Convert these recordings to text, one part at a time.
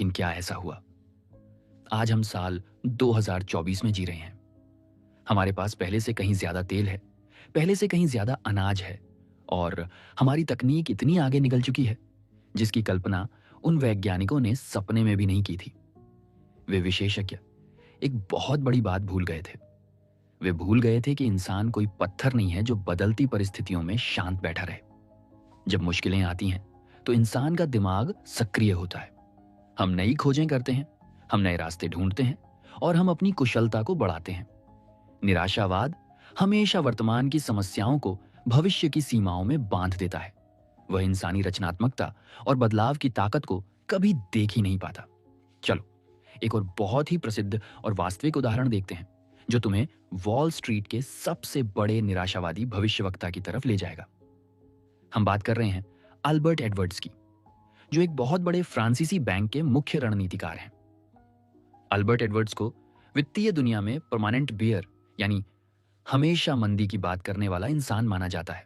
लेकिन क्या ऐसा हुआ? आज हम साल 2024 में जी रहे हैं। हमारे पास पहले से कहीं ज्यादा तेल है, पहले से कहीं ज्यादा अनाज है, और हमारी तकनीक इतनी आगे निकल चुकी है जिसकी कल्पना उन वैज्ञानिकों ने सपने में भी नहीं की थी। वे विशेषज्ञ एक बहुत बड़ी बात भूल गए थे। वे भूल गए थे कि इंसान कोई पत्थर नहीं है जो बदलती परिस्थितियों में शांत बैठा रहे। जब मुश्किलें आती हैं तो इंसान का दिमाग सक्रिय होता है। हम नई खोजें करते हैं, हम नए रास्ते ढूंढते हैं, और हम अपनी कुशलता को बढ़ाते हैं। निराशावाद हमेशा वर्तमान की समस्याओं को भविष्य की सीमाओं में बांध देता है। वह इंसानी रचनात्मकता और बदलाव की ताकत को कभी देख ही नहीं पाता। चलो एक और बहुत ही प्रसिद्ध और वास्तविक उदाहरण देखते हैं जो तुम्हें वॉल स्ट्रीट के सबसे बड़े निराशावादी भविष्यवक्ता की तरफ ले जाएगा। हम बात कर रहे हैं अल्बर्ट एडवर्ड्स की, जो एक बहुत बड़े फ्रांसीसी बैंक के मुख्य रणनीतिकार हैं। अल्बर्ट एडवर्ड्स को वित्तीय दुनिया में परमानेंट बियर यानी हमेशा मंदी की बात करने वाला इंसान माना जाता है।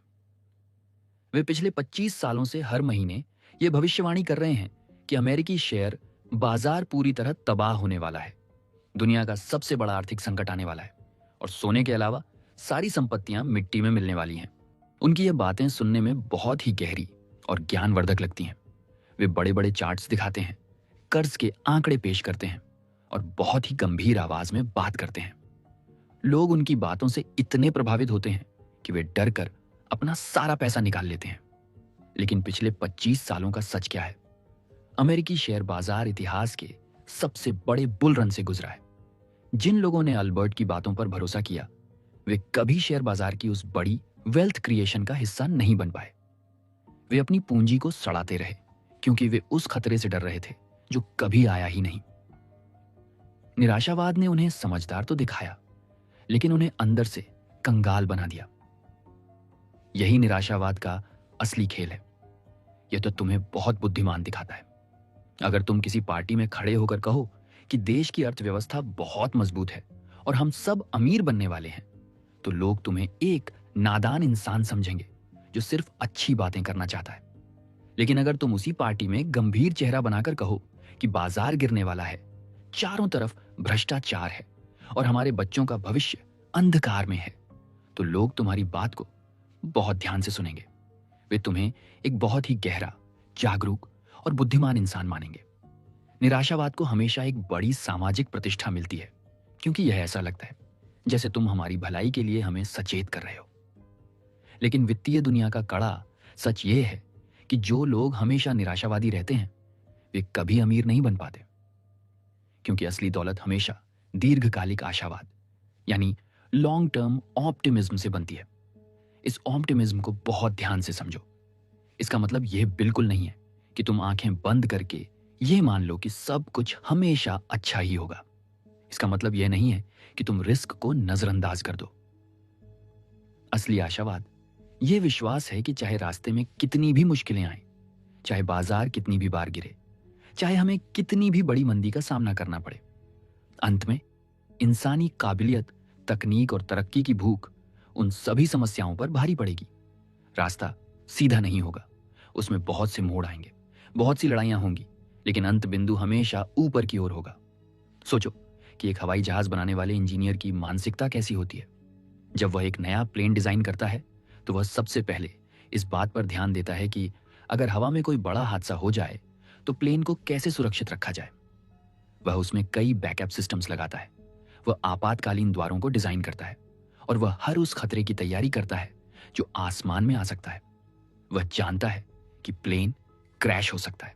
वे पिछले 25 सालों से हर महीने ये भविष्यवाणी कर रहे हैं कि अमेरिकी शेयर बाजार पूरी तरह तबाह होने वाला है, दुनिया का सबसे बड़ा आर्थिक संकट आने वाला है, और सोने के अलावा सारी संपत्तियां मिट्टी में मिलने वाली हैं। उनकी ये बातें सुनने में बहुत ही गहरी और ज्ञानवर्धक लगती हैं। वे बड़े बड़े चार्ट्स दिखाते हैं, कर्ज के आंकड़े पेश करते हैं और बहुत ही गंभीर आवाज में बात करते हैं। लोग उनकी बातों से इतने प्रभावित होते हैं कि वे डर कर अपना सारा पैसा निकाल लेते हैं। लेकिन पिछले 25 सालों का सच क्या है? अमेरिकी शेयर बाजार इतिहास के सबसे बड़े बुल रन से गुजरा है। जिन लोगों ने अल्बर्ट की बातों पर भरोसा किया, वे कभी शेयर बाजार की उस बड़ी वेल्थ क्रिएशन का हिस्सा नहीं बन पाए। वे अपनी पूंजी को सड़ाते रहे क्योंकि वे उस खतरे से डर रहे थे जो कभी आया ही नहीं। निराशावाद ने उन्हें समझदार तो दिखाया, लेकिन उन्हें अंदर से कंगाल बना दिया। यही निराशावाद का असली खेल है। यह तो तुम्हें बहुत बुद्धिमान दिखाता है। अगर तुम किसी पार्टी में खड़े होकर कहो कि देश की अर्थव्यवस्था बहुत मजबूत है और हम सब अमीर बनने वाले हैं, तो लोग तुम्हें एक नादान इंसान समझेंगे जो सिर्फ अच्छी बातें करना चाहता है। लेकिन अगर तुम उसी पार्टी में गंभीर चेहरा बनाकर कहो कि बाजार गिरने वाला है, चारों तरफ भ्रष्टाचार है और हमारे बच्चों का भविष्य अंधकार में है, तो लोग तुम्हारी बात को बहुत ध्यान से सुनेंगे। वे तुम्हें एक बहुत ही गहरा, जागरूक और बुद्धिमान इंसान मानेंगे। निराशावाद को हमेशा एक बड़ी सामाजिक प्रतिष्ठा मिलती है, क्योंकि यह ऐसा लगता है जैसे तुम हमारी भलाई के लिए हमें सचेत कर रहे हो। लेकिन वित्तीय दुनिया का कड़ा सच ये है कि जो लोग हमेशा निराशावादी रहते हैं, वे कभी अमीर नहीं बन पाते, क्योंकि असली दौलत हमेशा दीर्घकालिक आशावाद यानी लॉन्ग टर्म ऑप्टिमिज्म से बनती है। इस ऑप्टिमिज्म को बहुत ध्यान से समझो। इसका मतलब यह बिल्कुल नहीं है कि तुम आंखें बंद करके यह मान लो कि सब कुछ हमेशा अच्छा ही होगा। इसका मतलब यह नहीं है कि तुम रिस्क को नजरअंदाज कर दो। असली आशावाद यह विश्वास है कि चाहे रास्ते में कितनी भी मुश्किलें आए, चाहे बाजार कितनी भी बार गिरे, चाहे हमें कितनी भी बड़ी मंदी का सामना करना पड़े, अंत में इंसानी काबिलियत, तकनीक और तरक्की की भूख उन सभी समस्याओं पर भारी पड़ेगी। रास्ता सीधा नहीं होगा, उसमें बहुत से मोड़ आएंगे, बहुत सी लड़ाइयां होंगी, लेकिन अंत बिंदु हमेशा ऊपर की ओर होगा। सोचो कि एक हवाई जहाज बनाने वाले इंजीनियर की मानसिकता कैसी होती है। जब वह एक नया प्लेन डिजाइन करता है तो वह सबसे पहले इस बात पर ध्यान देता है कि अगर हवा में कोई बड़ा हादसा हो जाए तो प्लेन को कैसे सुरक्षित रखा जाए। वह उसमें कई बैकअप सिस्टम्स लगाता है, वह आपातकालीन द्वारों को डिजाइन करता है, और वह हर उस खतरे की तैयारी करता है जो आसमान में आ सकता है। वह जानता है कि प्लेन क्रैश हो सकता है।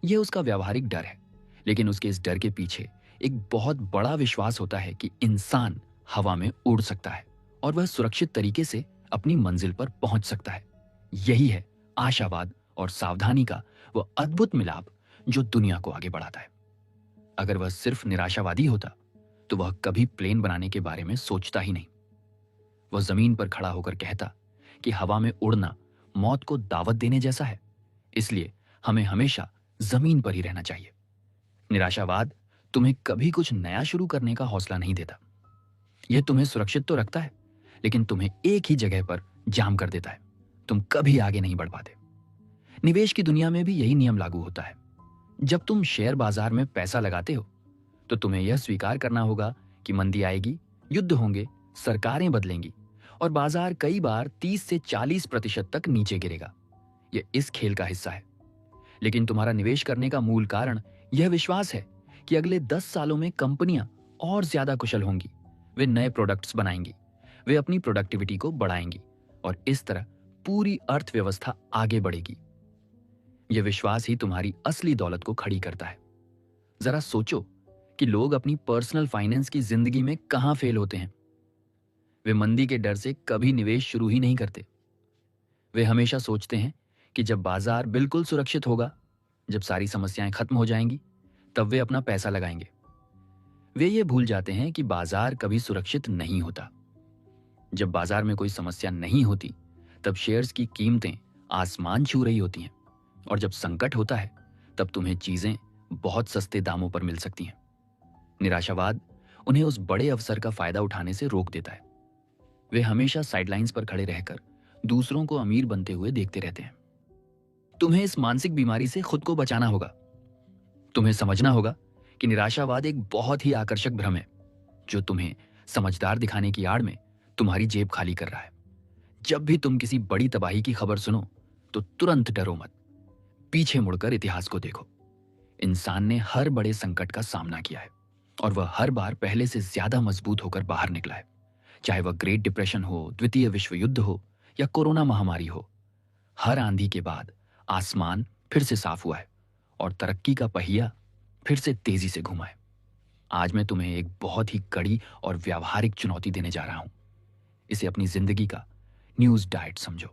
यह उसका व्यावहारिक डर है, लेकिन उसके इस डर के पीछे एक बहुत बड़ा विश्वास होता है कि इंसान हवा में उड़ सकता है और वह सुरक्षित तरीके से अपनी मंजिल पर पहुंच सकता है। यही है आशावाद और सावधानी का वह अद्भुत मिलाप जो दुनिया को आगे बढ़ाता है। अगर वह सिर्फ निराशावादी होता तो वह कभी प्लेन बनाने के बारे में सोचता ही नहीं। वह जमीन पर खड़ा होकर कहता कि हवा में उड़ना मौत को दावत देने जैसा है, इसलिए हमें हमेशा जमीन पर ही रहना चाहिए। निराशावाद तुम्हें कभी कुछ नया शुरू करने का हौसला नहीं देता। यह तुम्हें सुरक्षित तो रखता है, लेकिन तुम्हें एक ही जगह पर जाम कर देता है। तुम कभी आगे नहीं बढ़ पाते। निवेश की दुनिया में भी यही नियम लागू होता है। जब तुम शेयर बाजार में पैसा लगाते हो तो तुम्हें यह स्वीकार करना होगा कि मंदी आएगी, युद्ध होंगे, सरकारें बदलेंगी और बाजार कई बार 30 से 40% तक नीचे गिरेगा। यह इस खेल का हिस्सा है। लेकिन तुम्हारा निवेश करने का मूल कारण यह विश्वास है कि अगले 10 सालों में कंपनियां और ज्यादा कुशल होंगी, वे नए प्रोडक्ट्स बनाएंगी, वे अपनी प्रोडक्टिविटी को बढ़ाएंगी और इस तरह पूरी अर्थव्यवस्था आगे बढ़ेगी। यह विश्वास ही तुम्हारी असली दौलत को खड़ी करता है। जरा सोचो कि लोग अपनी पर्सनल फाइनेंस की जिंदगी में कहां फेल होते हैं। वे मंदी के डर से कभी निवेश शुरू ही नहीं करते। वे हमेशा सोचते हैं कि जब बाजार बिल्कुल सुरक्षित होगा, जब सारी समस्याएं खत्म हो जाएंगी, तब वे अपना पैसा लगाएंगे। वे ये भूल जाते हैं कि बाजार कभी सुरक्षित नहीं होता। जब बाजार में कोई समस्या नहीं होती, तब शेयर्स की कीमतें आसमान छू रही होती हैं और जब संकट होता है, तब तुम्हें चीजें बहुत सस्ते दामों पर मिल सकती हैं। निराशावाद उन्हें उस बड़े अवसर का फायदा उठाने से रोक देता है। वे हमेशा साइडलाइंस पर खड़े रहकर दूसरों को अमीर बनते हुए देखते रहते हैं। तुम्हें इस मानसिक बीमारी से खुद को बचाना होगा। तुम्हें समझना होगा कि निराशावाद एक बहुत ही आकर्षक भ्रम है जो तुम्हें समझदार दिखाने की आड़ में तुम्हारी जेब खाली कर रहा है। जब भी तुम किसी बड़ी तबाही की खबर सुनो तो तुरंत डरो मत। पीछे मुड़कर इतिहास को देखो। इंसान ने हर बड़े संकट का सामना किया है और वह हर बार पहले से ज्यादा मजबूत होकर बाहर निकला है। चाहे वह ग्रेट डिप्रेशन हो, द्वितीय विश्व युद्ध हो या कोरोना महामारी हो, हर आंधी के बाद आसमान फिर से साफ हुआ है और तरक्की का पहिया फिर से तेजी से घुमा है। आज मैं तुम्हें एक बहुत ही कड़ी और व्यावहारिक चुनौती देने जा रहा हूं। इसे अपनी जिंदगी का न्यूज डाइट समझो।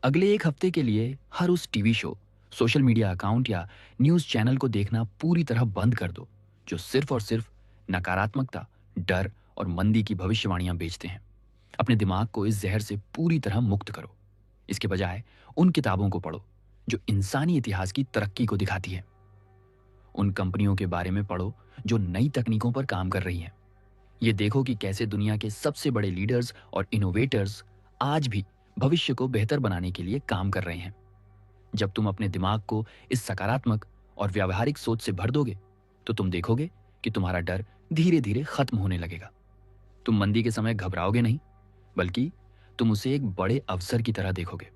अगले एक हफ्ते के लिए हर उस TV show, social media account या न्यूज चैनल को देखना पूरी तरह बंद कर दो जो सिर्फ और सिर्फ नकारात्मकता, डर और मंदी की भविष्यवाणियां बेचते हैं। अपने दिमाग को इस जहर से पूरी तरह मुक्त करो। इसके बजाय उन किताबों को पढ़ो जो इंसानी इतिहास की तरक्की को दिखाती है। उन कंपनियों के बारे में पढ़ो जो नई तकनीकों पर काम कर रही हैं। ये देखो कि कैसे दुनिया के सबसे बड़े लीडर्स और इनोवेटर्स आज भी भविष्य को बेहतर बनाने के लिए काम कर रहे हैं। जब तुम अपने दिमाग को इस सकारात्मक और व्यावहारिक सोच से भर दोगे तो तुम देखोगे कि तुम्हारा डर धीरे धीरे खत्म होने लगेगा। तुम मंदी के समय घबराओगे नहीं, बल्कि तुम उसे एक बड़े अवसर की तरह देखोगे।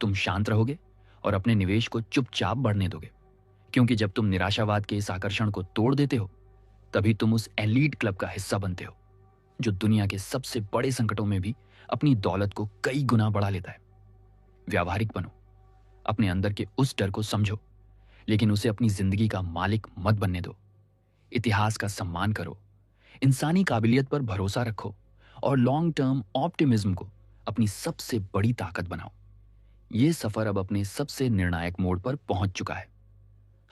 तुम शांत रहोगे और अपने निवेश को चुपचाप बढ़ने दोगे, क्योंकि जब तुम निराशावाद के इस आकर्षण को तोड़ देते हो, तभी तुम उस एलीट क्लब का हिस्सा बनते हो जो दुनिया के सबसे बड़े संकटों में भी अपनी दौलत को कई गुना बढ़ा लेता है। व्यावहारिक बनो, अपने अंदर के उस डर को समझो, लेकिन उसे अपनी जिंदगी का मालिक मत बनने दो। इतिहास का सम्मान करो, इंसानी काबिलियत पर भरोसा रखो और लॉन्ग टर्म ऑप्टिमिज्म को अपनी सबसे बड़ी ताकत बनाओ। यह सफर अब अपने सबसे निर्णायक मोड़ पर पहुंच चुका है।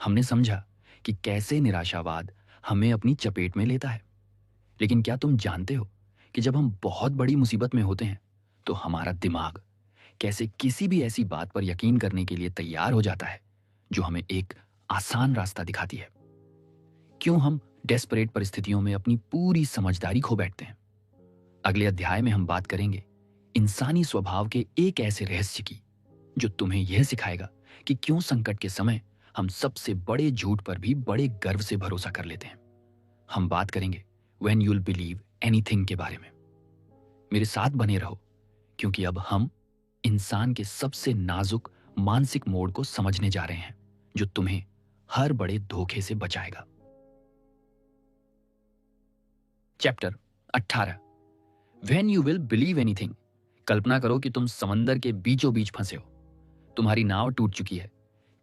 हमने समझा कि कैसे निराशावाद हमें अपनी चपेट में लेता है। लेकिन क्या तुम जानते हो कि जब हम बहुत बड़ी मुसीबत में होते हैं तो हमारा दिमाग कैसे किसी भी ऐसी बात पर यकीन करने के लिए तैयार हो जाता है जो हमें एक आसान रास्ता दिखाती है? क्यों हम डेस्परेट परिस्थितियों में अपनी पूरी समझदारी खो बैठते हैं? अगले अध्याय में हम बात करेंगे इंसानी स्वभाव के एक ऐसे रहस्य की जो तुम्हें यह सिखाएगा कि क्यों संकट के समय हम सबसे बड़े झूठ पर भी बड़े गर्व से भरोसा कर लेते हैं। हम बात करेंगे व्हेन यूल बिलीव एनीथिंग के बारे में। मेरे साथ बने रहो, क्योंकि अब हम इंसान के सबसे नाजुक मानसिक मोड़ को समझने जा रहे हैं जो तुम्हें हर बड़े धोखे से बचाएगा। Chapter 18, when you will believe anything. कल्पना करो कि तुम समंदर के बीचों बीच फंसे हो। तुम्हारी नाव टूट चुकी है।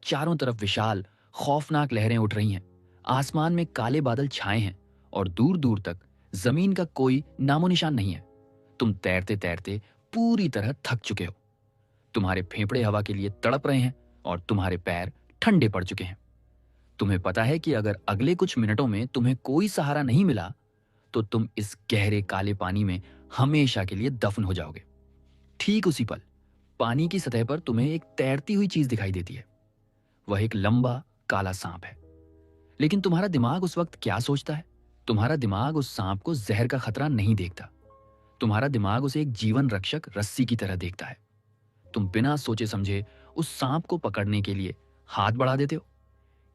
चारों तरफ विशाल खौफनाक लहरें उठ रही हैं। आसमान में काले बादल छाए हैं और दूर दूर तक जमीन का कोई नामो निशान नहीं है। तुम तैरते तैरते पूरी तरह थक चुके हो। तुम्हारे फेफड़े हवा के लिए तड़प रहे हैं और तुम्हारे पैर ठंडे पड़ चुके हैं। तुम्हें पता है कि अगर अगले कुछ मिनटों में तुम्हें कोई सहारा नहीं मिला तो तुम इस गहरे काले पानी में हमेशा के लिए दफन हो जाओगे। ठीक उसी पल पानी की सतह पर तुम्हें एक तैरती हुई चीज दिखाई देती है। वह एक लंबा काला सांप है। लेकिन तुम्हारा दिमाग उस वक्त क्या सोचता है? तुम्हारा दिमाग उस सांप को जहर का खतरा नहीं देखता। तुम्हारा दिमाग उसे एक जीवन रक्षक रस्सी की तरह देखता है। तुम बिना सोचे समझे उस सांप को पकड़ने के लिए हाथ बढ़ा देते हो।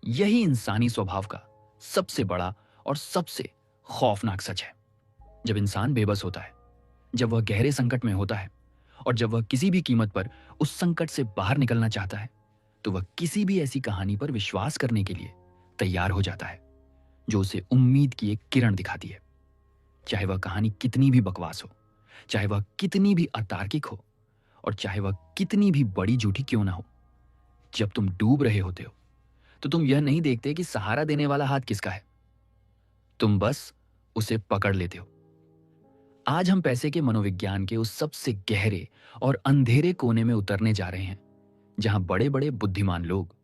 यही इंसानी स्वभाव का सबसे बड़ा और सबसे खौफनाक सच है। जब इंसान बेबस होता है, जब वह गहरे संकट में होता है और जब वह किसी भी कीमत पर उस संकट से बाहर निकलना चाहता है, तो वह किसी भी ऐसी कहानी पर विश्वास करने के लिए तैयार हो जाता है जो उसे उम्मीद की एक किरण दिखाती है। चाहे वह कहानी कितनी भी बकवास हो, चाहे वह कितनी भी अतार्किक हो और चाहे वह कितनी भी बड़ी झूठी क्यों ना हो। जब तुम डूब रहे होते हो तो तुम यह नहीं देखते कि सहारा देने वाला हाथ किसका है, तुम बस उसे पकड़ लेते हो। आज हम पैसे के मनोविज्ञान के उस सबसे गहरे और अंधेरे कोने में उतरने जा रहे हैं जहां बड़े बड़े बुद्धिमान लोग,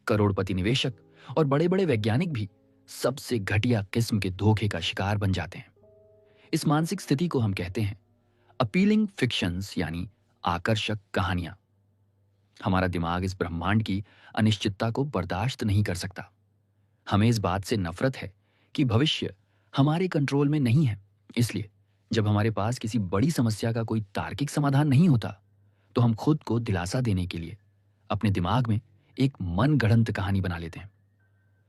करोड़पति निवेशक और बड़े बड़े वैज्ञानिक भी सबसे घटिया किस्म के धोखे का शिकार बन जाते हैं। इस मानसिक स्थिति को हम कहते हैं अपीलिंग फिक्शंस, यानी आकर्षक कहानियां। हमारा दिमाग इस ब्रह्मांड की अनिश्चितता को बर्दाश्त नहीं कर सकता। हमें इस बात से नफरत है कि भविष्य हमारे कंट्रोल में नहीं है। इसलिए जब हमारे पास किसी बड़ी समस्या का कोई तार्किक समाधान नहीं होता, तो हम खुद को दिलासा देने के लिए अपने दिमाग में एक मन गढ़ंत कहानी बना लेते हैं।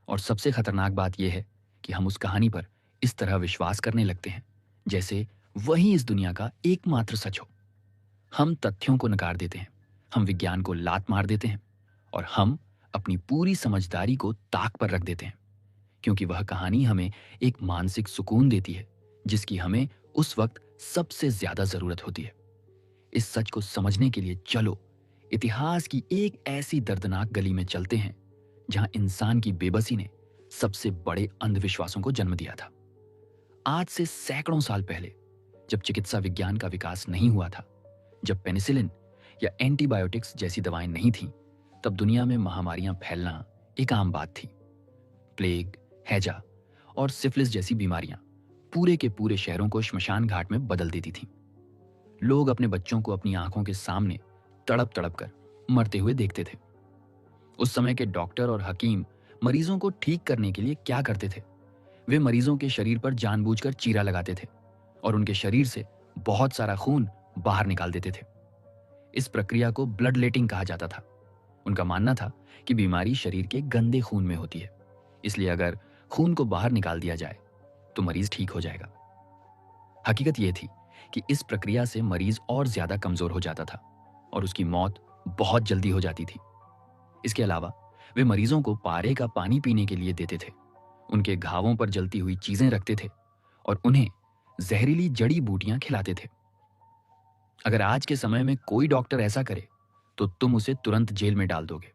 और सबसे खतरनाक बात यह है कि हम उस कहानी पर इस तरह विश्वास करने लगते हैं जैसे वही इस दुनिया का एकमात्र सच हो। हम तथ्यों को नकार देते हैं, हम विज्ञान को लात मार देते हैं और हम अपनी पूरी समझदारी को ताक पर रख देते हैं, क्योंकि वह कहानी हमें एक मानसिक सुकून देती है जिसकी हमें उस वक्त सबसे ज्यादा जरूरत होती है। इस सच को समझने के लिए चलो इतिहास की एक ऐसी दर्दनाक गली में चलते हैं जहां इंसान की बेबसी ने सबसे बड़े अंधविश्वासों को जन्म दिया था। आज से सैकड़ों साल पहले, जब चिकित्सा विज्ञान का विकास नहीं हुआ था, जब पेनिसिलिन या एंटीबायोटिक्स जैसी दवाएं नहीं थीं, तब दुनिया में महामारियां फैलना एक आम बात थी। प्लेग, हैजा और सिफिलिस जैसी बीमारियां पूरे के पूरे शहरों को श्मशान घाट में बदल देती थीं। लोग अपने बच्चों को अपनी आंखों के सामने तड़प तड़प कर मरते हुए देखते थे। उस समय के डॉक्टर और हकीम मरीजों को ठीक करने के लिए क्या करते थे? वे मरीजों के शरीर पर जानबूझकर चीरा लगाते थे और उनके शरीर से बहुत सारा खून बाहर निकाल देते थे। इस प्रक्रिया को ब्लड लेटिंग कहा जाता था। उनका मानना था कि बीमारी शरीर के गंदे खून में होती है, इसलिए अगर खून को बाहर निकाल दिया जाए तो मरीज ठीक हो जाएगा। हकीकत यह थी कि इस प्रक्रिया से मरीज और ज्यादा कमजोर हो जाता था और उसकी मौत बहुत जल्दी हो जाती थी। इसके अलावा वे मरीजों को पारे का पानी पीने के लिए देते थे, उनके घावों पर जलती हुई चीजें रखते थे और उन्हें जहरीली जड़ी बूटियां खिलाते थे। अगर आज के समय में कोई डॉक्टर ऐसा करे तो तुम उसे तुरंत जेल में डाल दोगे।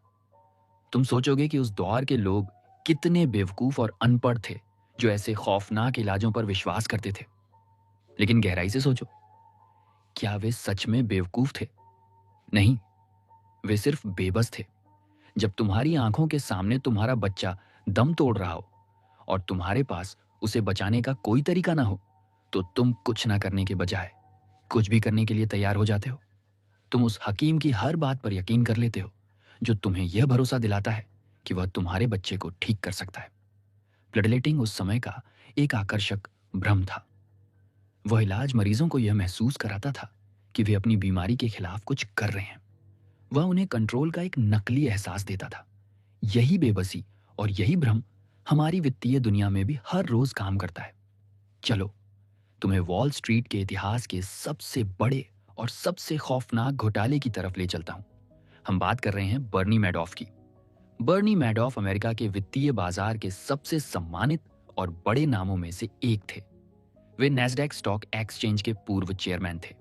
तुम सोचोगे कि उस दौर के लोग कितने बेवकूफ और अनपढ़ थे जो ऐसे खौफनाक इलाजों पर विश्वास करते थे। लेकिन गहराई से सोचो, क्या वे सच में बेवकूफ थे? नहीं, वे सिर्फ बेबस थे। जब तुम्हारी आंखों के सामने तुम्हारा बच्चा दम तोड़ रहा हो और तुम्हारे पास उसे बचाने का कोई तरीका ना हो, तो तुम कुछ ना करने के बजाय कुछ भी करने के लिए तैयार हो जाते हो। तुम उस हकीम की हर बात पर यकीन कर लेते हो जो तुम्हें यह भरोसा दिलाता है कि वह तुम्हारे बच्चे को ठीक कर सकता है। ब्लडलेटिंग उस समय का एक आकर्षक भ्रम था। वह इलाज मरीजों को यह महसूस कराता था कि वे अपनी बीमारी के खिलाफ कुछ कर रहे हैं। वह उन्हें कंट्रोल का एक नकली एहसास देता था। यही बेबसी और यही भ्रम हमारी वित्तीय दुनिया में भी हर रोज काम करता है। चलो तुम्हें वॉल स्ट्रीट के इतिहास के सबसे बड़े और सबसे खौफनाक घोटाले की तरफ ले चलता हूं। हम बात कर रहे हैं बर्नी मैडॉफ की। बर्नी मैडॉफ अमेरिका के वित्तीय बाजार के सबसे सम्मानित और बड़े नामों में से एक थे। वे नैस्डैक स्टॉक एक्सचेंज के पूर्व चेयरमैन थे।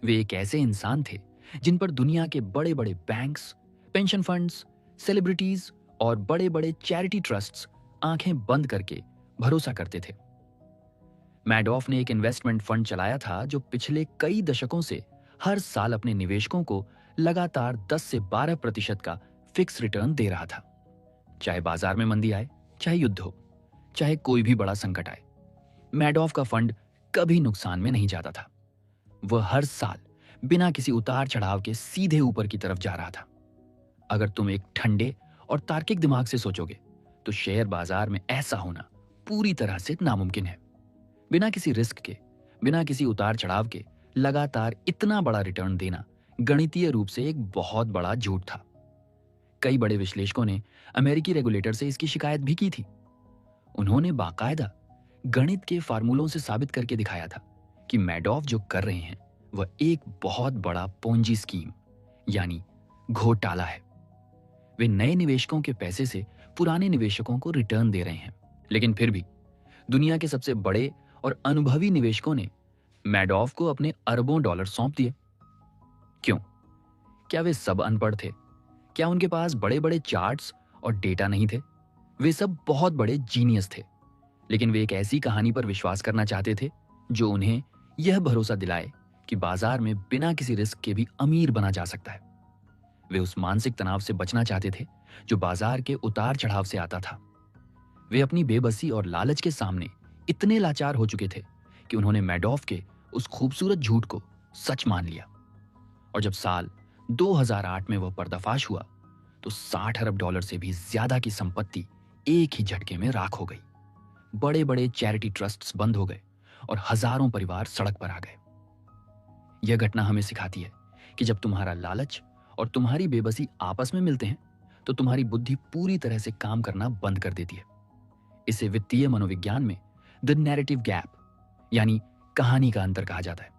वे एक ऐसे इंसान थे जिन पर दुनिया के बड़े बड़े बैंक्स, पेंशन फंड्स, सेलिब्रिटीज और बड़े बड़े चैरिटी ट्रस्ट्स आंखें बंद करके भरोसा करते थे। मैडॉफ ने एक इन्वेस्टमेंट फंड चलाया था जो पिछले कई दशकों से हर साल अपने निवेशकों को लगातार 10 से 12% का फिक्स रिटर्न दे रहा था। चाहे बाजार में मंदी आए, चाहे युद्ध हो, चाहे कोई भी बड़ा संकट आए, मैडॉफ का फंड कभी नुकसान में नहीं जाता था। वह हर साल बिना किसी उतार चढ़ाव के सीधे ऊपर की तरफ जा रहा था। अगर तुम एक ठंडे और तार्किक दिमाग से सोचोगे तो शेयर बाजार में ऐसा होना पूरी तरह से नामुमकिन है। बिना किसी रिस्क के, बिना किसी उतार चढ़ाव के लगातार इतना बड़ा रिटर्न देना गणितीय रूप से एक बहुत बड़ा झूठ था। कई बड़े विश्लेषकों ने अमेरिकी रेगुलेटर से इसकी शिकायत भी की थी। उन्होंने बाकायदा गणित के फार्मूलों से साबित करके दिखाया था कि मैडॉफ जो कर रहे हैं वह एक बहुत बड़ा पोंजी स्कीम यानी घोटाला है। वे नए निवेशकों के पैसे से पुराने निवेशकों को रिटर्न दे रहे हैं, लेकिन फिर भी दुनिया के सबसे बड़े और अनुभवी निवेशकों ने मैडॉफ को अपने अरबों डॉलर सौंप दिए। क्यों? क्या वे सब अनपढ़ थे? क्या उनके पास बड़े बड़े चार्ट्स और डेटा नहीं थे? वे सब बहुत बड़े जीनियस थे, लेकिन वे एक ऐसी कहानी पर विश्वास करना चाहते थे जो उन्हें यह भरोसा दिलाए कि बाजार में बिना किसी रिस्क के भी अमीर बना जा सकता है। वे उस मानसिक तनाव से बचना चाहते थे जो बाजार के उतार चढ़ाव से आता था। वे अपनी बेबसी और लालच के सामने इतने लाचार हो चुके थे कि उन्होंने मैडॉफ के उस खूबसूरत झूठ को सच मान लिया। और जब साल 2008 में वह पर्दाफाश हुआ तो 60 अरब डॉलर से भी ज्यादा की संपत्ति एक ही झटके में राख हो गई। बड़े बड़े चैरिटी ट्रस्ट्स बंद हो गए और हजारों परिवार सड़क पर आ गए। यह घटना हमें सिखाती है कि जब तुम्हारा लालच और तुम्हारी बेबसी आपस में मिलते हैं तो तुम्हारी बुद्धि पूरी तरह से काम करना बंद कर देती है। इसे वित्तीय मनोविज्ञान में द नैरेटिव गैप यानी कहानी का अंतर कहा जाता है।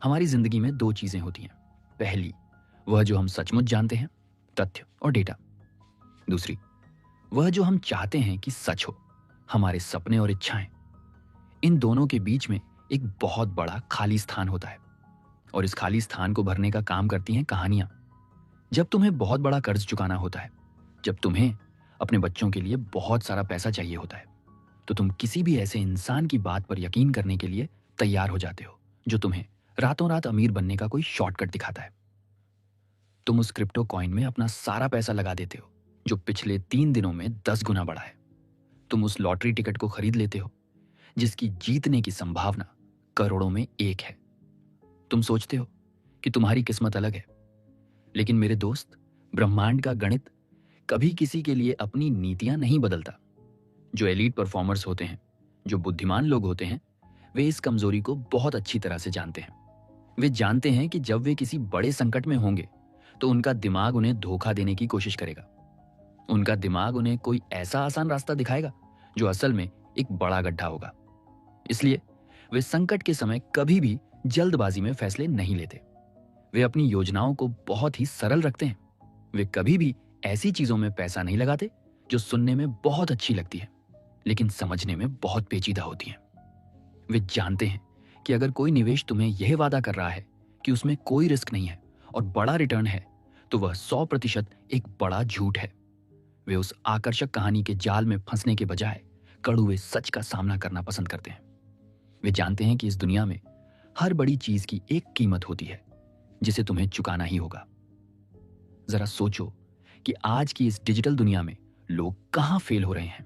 हमारी जिंदगी में दो चीजें होती हैं। पहली, वह जो हम सचमुच जानते हैं, तथ्य और डेटा। दूसरी, वह जो हम चाहते हैं कि सच हो, हमारे सपने और इच्छाएं। इन दोनों के बीच में एक बहुत बड़ा खाली स्थान होता है और इस खाली स्थान को भरने का काम करती हैं कहानियां। जब तुम्हें बहुत बड़ा कर्ज चुकाना होता है, जब तुम्हें अपने बच्चों के लिए बहुत सारा पैसा चाहिए होता है, तो तुम किसी भी ऐसे इंसान की बात पर यकीन करने के लिए तैयार हो जाते हो जो तुम्हें रातों रात अमीर बनने का कोई शॉर्टकट दिखाता है। तुम उस क्रिप्टो कॉइन में अपना सारा पैसा लगा देते हो जो पिछले 3 दिनों में 10 गुना बढ़ा है। तुम उस लॉटरी टिकट को खरीद लेते हो जिसकी जीतने की संभावना करोड़ों में एक है। तुम सोचते हो कि तुम्हारी किस्मत अलग है, लेकिन मेरे दोस्त, ब्रह्मांड का गणित कभी किसी के लिए अपनी नीतियां नहीं बदलता। जो एलीट परफॉर्मर्स होते हैं, जो बुद्धिमान लोग होते हैं, वे इस कमजोरी को बहुत अच्छी तरह से जानते हैं। वे जानते हैं कि जब वे किसी बड़े संकट में होंगे तो उनका दिमाग उन्हें धोखा देने की कोशिश करेगा। उनका दिमाग उन्हें कोई ऐसा आसान रास्ता दिखाएगा जो असल में एक बड़ा गड्ढा होगा। इसलिए वे संकट के समय कभी भी जल्दबाजी में फैसले नहीं लेते। वे अपनी योजनाओं को बहुत ही सरल रखते हैं। वे कभी भी ऐसी चीजों में पैसा नहीं लगाते जो सुनने में बहुत अच्छी लगती है लेकिन समझने में बहुत पेचीदा होती हैं। वे जानते हैं कि अगर कोई निवेश तुम्हें यह वादा कर रहा है कि उसमें कोई रिस्क नहीं है और बड़ा रिटर्न है, तो वह 100% एक बड़ा झूठ है। वे उस आकर्षक कहानी के जाल में फंसने के बजाय कड़वे सच का सामना करना पसंद करते हैं। वे जानते हैं कि इस दुनिया में हर बड़ी चीज की एक कीमत होती है जिसे तुम्हें चुकाना ही होगा। जरा सोचो कि आज की इस डिजिटल दुनिया में लोग कहां फेल हो रहे हैं।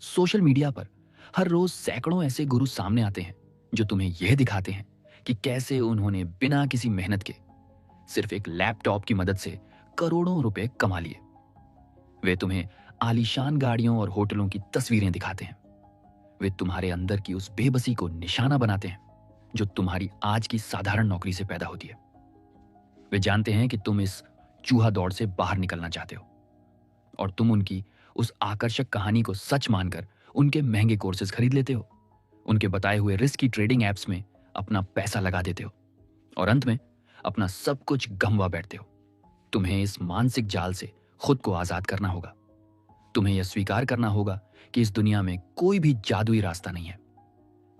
सोशल मीडिया पर हर रोज सैकड़ों ऐसे गुरु सामने आते हैं जो तुम्हें यह दिखाते हैं कि कैसे उन्होंने बिना किसी मेहनत के सिर्फ एक लैपटॉप की मदद से करोड़ों रुपए कमा लिए। वे तुम्हें आलीशान गाड़ियों और होटलों की तस्वीरें दिखाते हैं। वे तुम्हारे अंदर की उस बेबसी को निशाना बनाते हैं जो तुम्हारी आज की साधारण नौकरी से पैदा होती है। वे जानते हैं कि तुम इस चूहा दौड़ से बाहर निकलना चाहते हो और तुम उनकी उस आकर्षक कहानी को सच मानकर उनके महंगे कोर्सेज खरीद लेते हो, उनके बताए हुए रिस्की ट्रेडिंग एप्स में अपना पैसा लगा देते हो और अंत में अपना सब कुछ गंवा बैठते हो। तुम्हें इस मानसिक जाल से खुद को आजाद करना होगा। तुम्हें यह स्वीकार करना होगा कि इस दुनिया में कोई भी जादुई रास्ता नहीं है।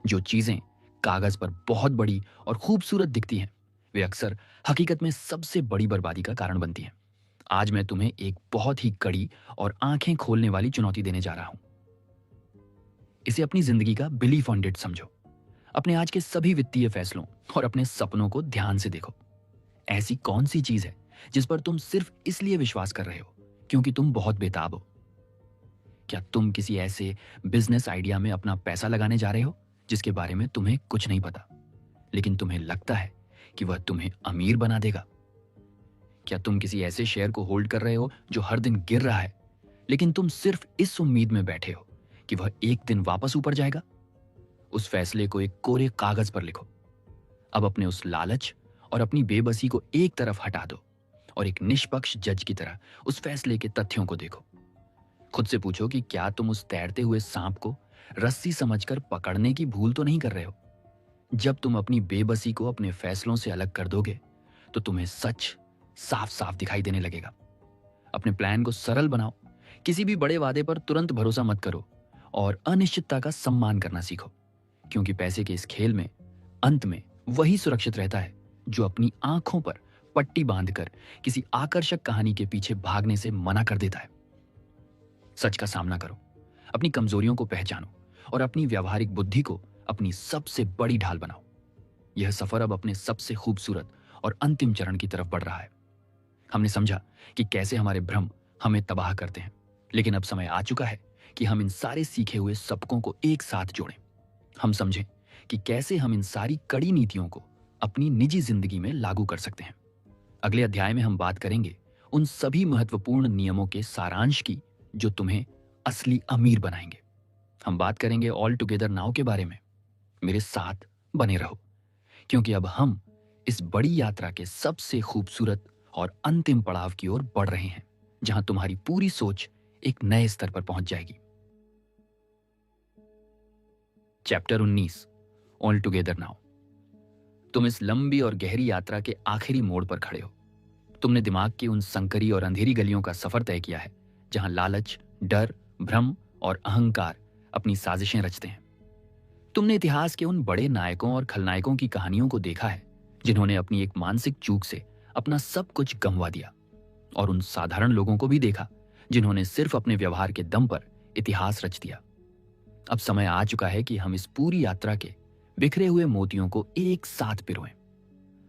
जो चीजें कागज पर बहुत बड़ी और खूबसूरत दिखती हैं, वे अक्सर हकीकत में सबसे बड़ी बर्बादी का कारण बनती हैं। आज मैं तुम्हें एक बहुत ही कड़ी और आंखें खोलने वाली चुनौती देने जा रहा हूं। इसे अपनी जिंदगी का बिलीफ ऑन डेट समझो। अपने आज के सभी वित्तीय फैसलों और अपने सपनों को ध्यान से देखो। ऐसी कौन सी चीज है जिस पर तुम सिर्फ इसलिए विश्वास कर रहे हो क्योंकि तुम बहुत बेताब हो? क्या तुम किसी ऐसे बिजनेस आइडिया में अपना पैसा लगाने जा रहे हो जिसके बारे में तुम्हें कुछ नहीं पता, लेकिन तुम्हें लगता है कि वह तुम्हें अमीर बना देगा? क्या तुम किसी ऐसे शेयर को होल्ड कर रहे हो जो हर दिन गिर रहा है, लेकिन तुम सिर्फ इस उम्मीद में बैठे हो कि वह एक दिन वापस ऊपर जाएगा? उस फैसले को एक कोरे कागज पर लिखो। अब अपने उस लालच और अपनी बेबसी को एक तरफ हटा दो और एक निष्पक्ष जज की तरह उस फैसले के तथ्यों को देखो। खुद से पूछो कि क्या तुम उस तैरते हुए सांप को रस्सी समझकर पकड़ने की भूल तो नहीं कर रहे हो। जब तुम अपनी बेबसी को अपने फैसलों से अलग कर दोगे तो तुम्हें सच साफ साफ दिखाई देने लगेगा। अपने प्लान को सरल बनाओ, किसी भी बड़े वादे पर तुरंत भरोसा मत करो और अनिश्चितता का सम्मान करना सीखो, क्योंकि पैसे के इस खेल में अंत में वही सुरक्षित रहता है जो अपनी आंखों पर पट्टी बांधकर किसी आकर्षक कहानी के पीछे भागने से मना कर देता है। सच का सामना करो, अपनी कमजोरियों को पहचानो और अपनी व्यावहारिक बुद्धि को अपनी सबसे बड़ी ढाल बनाओ। यह सफर अब अपने सबसे खूबसूरत और अंतिम चरण की तरफ बढ़ रहा है। हमने समझा कि कैसे हमारे भ्रम हमें तबाह करते हैं, लेकिन अब समय आ चुका है कि हम इन सारे सीखे हुए सबकों को एक साथ जोड़ें। हम समझें कि कैसे हम इन सारी कड़ी नीतियों को अपनी निजी जिंदगी में लागू कर सकते हैं। अगले अध्याय में हम बात करेंगे उन सभी महत्वपूर्ण नियमों के सारांश की जो तुम्हें असली अमीर बनाएंगे। हम बात करेंगे ऑल टुगेदर नाउ के बारे में। मेरे साथ बने रहो, क्योंकि अब हम इस बड़ी यात्रा के सबसे खूबसूरत और अंतिम पड़ाव की ओर बढ़ रहे हैं, जहां तुम्हारी पूरी सोच एक नए स्तर पर पहुंच जाएगी। Chapter 19 all together now. तुम इस लंबी और गहरी यात्रा के आखिरी मोड़ पर खड़े हो। तुमने दिमाग की उन संकरी और अंधेरी गलियों का सफर तय किया है, जहां लालच, डर, भ्रम और अहंकार अपनी साजिशें रचते हैं। तुमने इतिहास के उन बड़े नायकों और खलनायकों की कहानियों को देखा है जिन्होंने अपनी एक मानसिक चूक से अपना सब कुछ गंवा दिया, और उन साधारण लोगों को भी देखा जिन्होंने सिर्फ अपने व्यवहार के दम पर इतिहास रच दिया। अब समय आ चुका है कि हम इस पूरी यात्रा के बिखरे हुए मोतियों को एक साथ पिरोएं।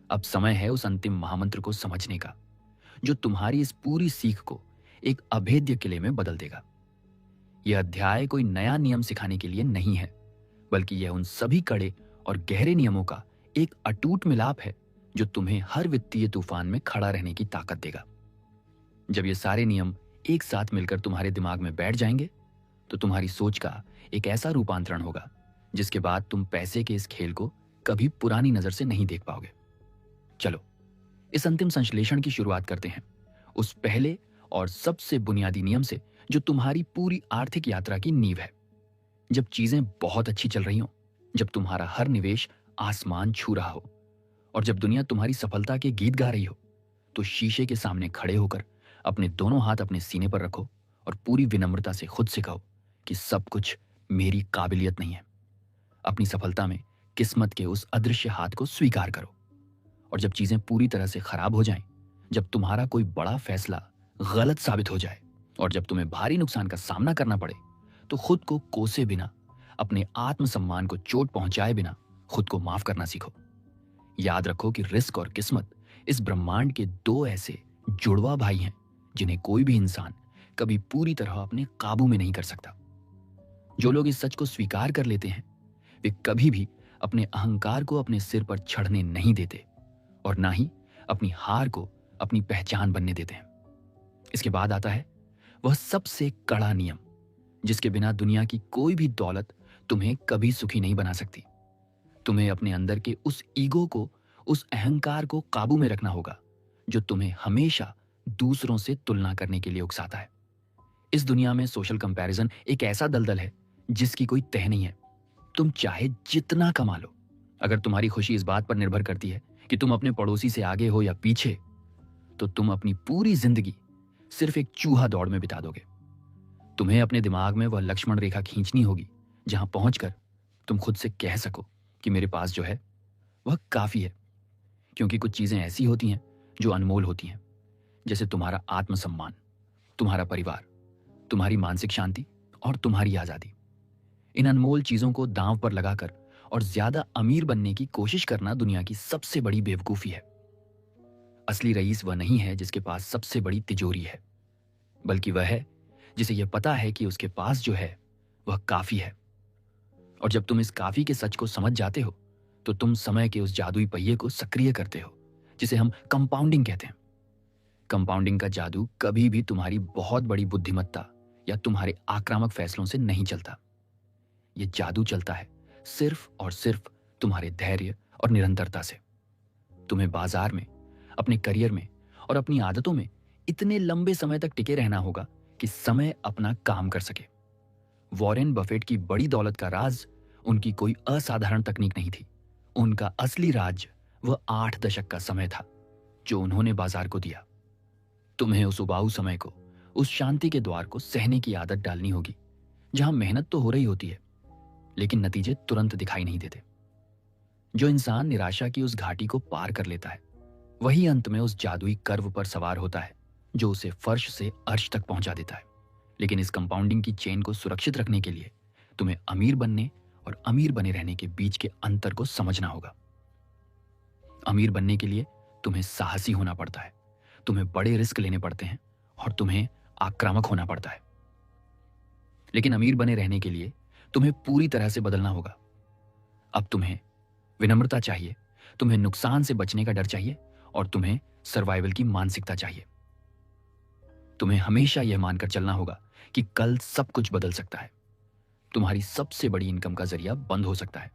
अब समय है उस अंतिम महामंत्र को समझने का, जो तुम्हारी इस पूरी सीख को एक अभेद्य किले में बदल देगा। यह अध्याय कोई नया नियम सिखाने के लिए नहीं है, बल्कि यह उन सभी कड़े और गहरे नियमों का एक अटूट मिलाप है जो तुम्हें हर वित्तीय तूफान में खड़ा रहने की ताकत देगा। जब ये सारे नियम एक साथ मिलकर तुम्हारे दिमाग में बैठ जाएंगे तो तुम्हारी सोच का एक ऐसा रूपांतरण होगा जिसके बाद तुम पैसे के इस खेल को कभी पुरानी नजर से नहीं देख पाओगे। चलो इस अंतिम संश्लेषण की शुरुआत करते हैं, उस पहले और सबसे बुनियादी नियम से जो तुम्हारी पूरी आर्थिक यात्रा की नींव है। जब चीजें बहुत अच्छी चल रही हो, जब तुम्हारा हर निवेश आसमान छू रहा हो और जब दुनिया तुम्हारी सफलता के गीत गा रही हो, तो शीशे के सामने खड़े होकर अपने दोनों हाथ अपने सीने पर रखो और पूरी विनम्रता से खुद से कहो कि सब कुछ मेरी काबिलियत नहीं है। अपनी सफलता में किस्मत के उस अदृश्य हाथ को स्वीकार करो। और जब चीजें पूरी तरह से खराब हो जाएं, जब तुम्हारा कोई बड़ा फैसला गलत साबित हो जाए और जब तुम्हें भारी नुकसान का सामना करना पड़े, तो खुद को कोसे बिना, अपने आत्मसम्मान को चोट पहुंचाए बिना खुद को माफ करना सीखो। याद रखो कि रिस्क और किस्मत इस ब्रह्मांड के दो ऐसे जुड़वा भाई हैं जिन्हें कोई भी इंसान कभी पूरी तरह अपने काबू में नहीं कर सकता। जो लोग इस सच को स्वीकार कर लेते हैं, वे कभी भी अपने अहंकार को अपने सिर पर चढ़ने नहीं देते और ना ही अपनी हार को अपनी पहचान बनने देते हैं। इसके बाद आता है वह सबसे कड़ा नियम, जिसके बिना दुनिया की कोई भी दौलत तुम्हें कभी सुखी नहीं बना सकती। तुम्हें अपने अंदर के उस ईगो को, उस अहंकार को काबू में रखना होगा जो तुम्हें हमेशा दूसरों से तुलना करने के लिए उकसाता है। इस दुनिया में सोशल कंपैरिजन एक ऐसा दलदल है जिसकी कोई तह नहीं है। तुम चाहे जितना कमा लो, अगर तुम्हारी खुशी इस बात पर निर्भर करती है कि तुम अपने पड़ोसी से आगे हो या पीछे, तो तुम अपनी पूरी जिंदगी सिर्फ एक चूहा दौड़ में बिता दोगे। तुम्हें अपने दिमाग में वह लक्ष्मण रेखा खींचनी होगी जहां पहुंचकर तुम खुद से कह सको कि मेरे पास जो है वह काफी है। क्योंकि कुछ चीजें ऐसी होती हैं जो अनमोल होती हैं, जैसे तुम्हारा आत्मसम्मान, तुम्हारा परिवार, तुम्हारी मानसिक शांति और तुम्हारी आजादी। इन अनमोल चीजों को दांव पर लगाकर और ज्यादा अमीर बनने की कोशिश करना दुनिया की सबसे बड़ी बेवकूफी है। असली रईस वह नहीं है जिसके पास सबसे बड़ी तिजोरी है, बल्कि वह है जिसे यह पता है कि उसके पास जो है वह काफी है। और जब तुम इस काफी के सच को समझ जाते हो, तो तुम समय के उस जादुई पहिए को सक्रिय करते हो जिसे हम कंपाउंडिंग कहते हैं। कंपाउंडिंग का जादू कभी भी तुम्हारी बहुत बड़ी बुद्धिमत्ता या तुम्हारे आक्रामक फैसलों से नहीं चलता। यह जादू चलता है सिर्फ और सिर्फ तुम्हारे धैर्य और निरंतरता से। तुम्हें बाजार में, अपने करियर में और अपनी आदतों में इतने लंबे समय तक टिके रहना होगा कि समय अपना काम कर सके। वॉरेन बफेट की बड़ी दौलत का राज उनकी कोई असाधारण तकनीक नहीं थी। उनका असली राज वह 8 दशक का समय था जो उन्होंने बाजार को दिया। तुम्हें उस उबाऊ समय को, उस शांति के द्वार को सहने की आदत डालनी होगी जहां मेहनत तो हो रही होती है लेकिन नतीजे तुरंत दिखाई नहीं देते। जो इंसान निराशा की उस घाटी को पार कर लेता है वही अंत में उस जादुई कर्व पर सवार होता है जो उसे फर्श से अर्श तक पहुंचा देता है। लेकिन इस कंपाउंडिंग की चेन को सुरक्षित रखने के लिए तुम्हें अमीर बनने और अमीर बने रहने के बीच के अंतर को समझना होगा। अमीर बनने के लिए तुम्हें साहसी होना पड़ता है, तुम्हें बड़े रिस्क लेने पड़ते हैं और तुम्हें आक्रामक होना पड़ता है। लेकिन अमीर बने रहने के लिए तुम्हें पूरी तरह से बदलना होगा। अब तुम्हें विनम्रता चाहिए, तुम्हें नुकसान से बचने का डर चाहिए और तुम्हें सर्वाइवल की मानसिकता चाहिए। तुम्हें हमेशा यह मानकर चलना होगा कि कल सब कुछ बदल सकता है। तुम्हारी सबसे बड़ी इनकम का जरिया बंद हो सकता है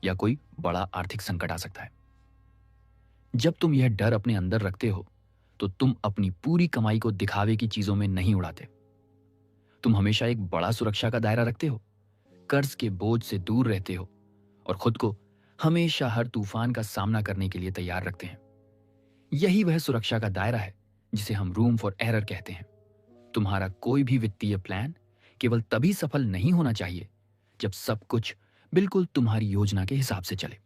या कोई बड़ा आर्थिक संकट आ सकता है। जब तुम यह डर अपने अंदर रखते हो तो तुम अपनी पूरी कमाई को दिखावे की चीजों में नहीं उड़ाते। तुम हमेशा एक बड़ा सुरक्षा का दायरा रखते हो, कर्ज के बोझ से दूर रहते हो और खुद को हमेशा हर तूफान का सामना करने के लिए तैयार रखते हैं। यही वह सुरक्षा का दायरा है जिसे हम रूम फॉर एरर कहते हैं। तुम्हारा कोई भी वित्तीय प्लान केवल तभी सफल नहीं होना चाहिए जब सब कुछ बिल्कुल तुम्हारी योजना के हिसाब से चले।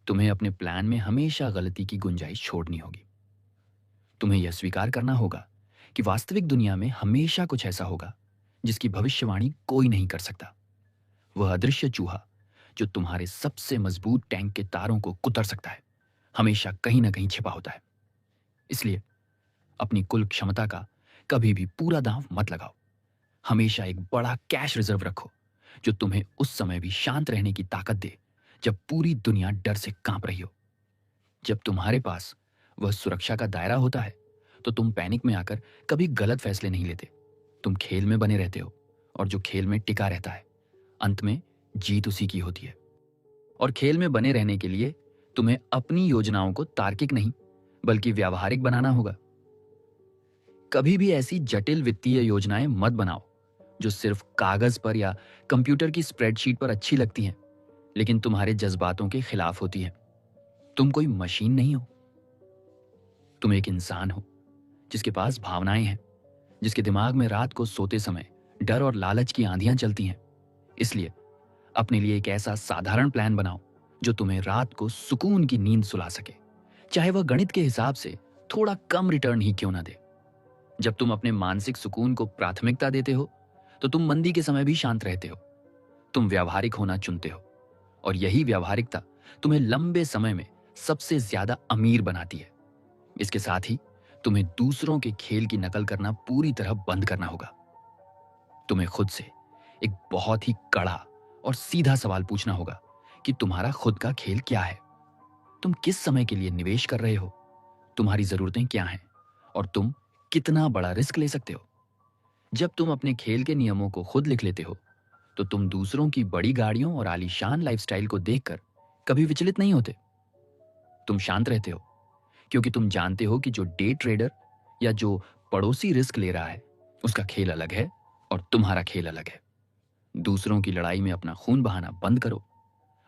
तुम्हें अपने प्लान में हमेशा गलती की गुंजाइश छोड़नी होगी। तुम्हें यह स्वीकार करना होगा कि वास्तविक दुनिया में हमेशा कुछ ऐसा होगा जिसकी भविष्यवाणी कोई नहीं कर सकता। वह अदृश्य चूहा जो तुम्हारे सबसे मजबूत टैंक के तारों को कुतर सकता है हमेशा कहीं ना कहीं छिपा होता है। इसलिए अपनी कुल क्षमता का कभी भी पूरा दांव मत लगाओ। हमेशा एक बड़ा कैश रिजर्व रखो जो तुम्हें उस समय भी शांत रहने की ताकत दे जब पूरी दुनिया डर से कांप रही हो। जब तुम्हारे पास वह सुरक्षा का दायरा होता है तो तुम पैनिक में आकर कभी गलत फैसले नहीं लेते। तुम खेल में बने रहते हो और जो खेल में टिका रहता है अंत में जीत उसी की होती है। और खेल में बने रहने के लिए तुम्हें अपनी योजनाओं को तार्किक नहीं बल्कि व्यावहारिक बनाना होगा। कभी भी ऐसी जटिल वित्तीय योजनाएं मत बनाओ जो सिर्फ कागज पर या कंप्यूटर की स्प्रेडशीट पर अच्छी लगती हैं लेकिन तुम्हारे जज्बातों के खिलाफ होती हैं। तुम कोई मशीन नहीं हो, तुम एक इंसान हो जिसके पास भावनाएं हैं, जिसके दिमाग में रात को सोते समय डर और लालच की आंधियां चलती हैं। इसलिए अपने लिए एक ऐसा साधारण प्लान बनाओ जो तुम्हें रात को सुकून की नींद सुला सके, चाहे वह गणित के हिसाब से थोड़ा कम रिटर्न ही क्यों ना दे। जब तुम अपने मानसिक सुकून को प्राथमिकता देते हो तो तुम मंदी के समय भी शांत रहते हो। तुम व्यावहारिक होना चुनते हो और यही व्यावहारिकता तुम्हें लंबे समय में सबसे ज्यादा अमीर बनाती है। इसके साथ ही तुम्हें दूसरों के खेल की नकल करना पूरी तरह बंद करना होगा। तुम्हें खुद से एक बहुत ही कड़ा और सीधा सवाल पूछना होगा कि तुम्हारा खुद का खेल क्या है। तुम किस समय के लिए निवेश कर रहे हो, तुम्हारी जरूरतें क्या हैं और तुम कितना बड़ा रिस्क ले सकते हो। जब तुम अपने खेल के नियमों को खुद लिख लेते हो तो तुम दूसरों की बड़ी गाड़ियों और आलीशान लाइफस्टाइल को देखकर कभी विचलित नहीं होते। तुम शांत रहते हो क्योंकि तुम जानते हो कि जो डे ट्रेडर या जो पड़ोसी रिस्क ले रहा है उसका खेल अलग है और तुम्हारा खेल अलग है। दूसरों की लड़ाई में अपना खून बहाना बंद करो,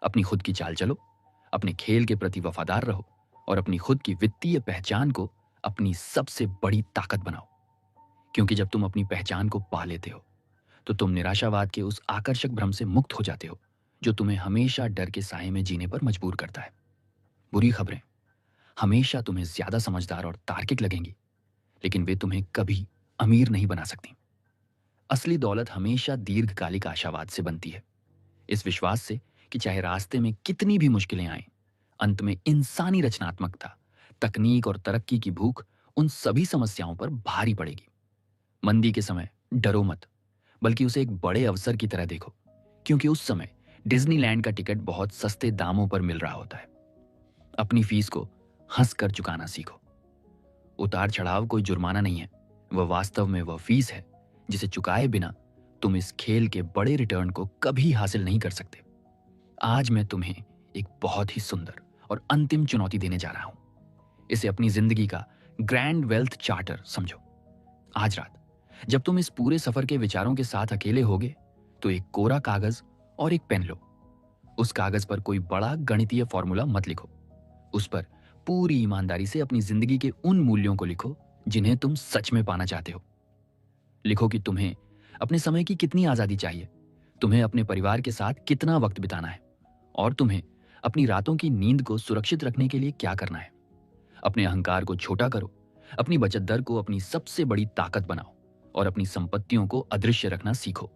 अपनी खुद की चाल चलो, अपने खेल के प्रति वफादार रहो और अपनी खुद की वित्तीय पहचान को अपनी सबसे बड़ी ताकत बनाओ। क्योंकि जब तुम अपनी पहचान को पा लेते हो तो तुम निराशावाद के उस आकर्षक भ्रम से मुक्त हो जाते हो जो तुम्हें हमेशा डर के साए में जीने पर मजबूर करता है। बुरी खबरें हमेशा तुम्हें ज्यादा समझदार और तार्किक लगेंगी लेकिन वे तुम्हें कभी अमीर नहीं बना सकती। असली दौलत हमेशा दीर्घकालिक आशावाद से बनती है, इस विश्वास से कि चाहे रास्ते में कितनी भी मुश्किलें आएं, अंत में इंसानी रचनात्मकता, तकनीक और तरक्की की भूख उन सभी समस्याओं पर भारी पड़ेगी। मंदी के समय डरो मत, बल्कि उसे एक बड़े अवसर की तरह देखो, क्योंकि उस समय डिज्नीलैंड का टिकट बहुत सस्ते दामों पर मिल रहा होता है। अपनी फीस को हंसकर चुकाना सीखो। उतार चढ़ाव कोई जुर्माना नहीं है, वह वास्तव में वह फीस है जिसे चुकाए बिना तुम इस खेल के बड़े रिटर्न को कभी हासिल नहीं कर सकते। आज मैं तुम्हें एक बहुत ही सुंदर और अंतिम चुनौती देने जा रहा हूं। इसे अपनी जिंदगी का ग्रैंड वेल्थ चार्टर समझो। आज रात जब तुम इस पूरे सफर के विचारों के साथ अकेले होगे तो एक कोरा कागज और एक पेन लो। उस कागज पर कोई बड़ा गणितीय फॉर्मूला मत लिखो। उस पर पूरी ईमानदारी से अपनी जिंदगी के उन मूल्यों को लिखो जिन्हें तुम सच में पाना चाहते हो। लिखो कि तुम्हें अपने समय की कितनी आजादी चाहिए, तुम्हें अपने परिवार के साथ कितना वक्त बिताना है और तुम्हें अपनी रातों की नींद को सुरक्षित रखने के लिए क्या करना है। अपने अहंकार को छोटा करो, अपनी बचत दर को अपनी सबसे बड़ी ताकत बनाओ और अपनी संपत्तियों को अदृश्य रखना सीखो।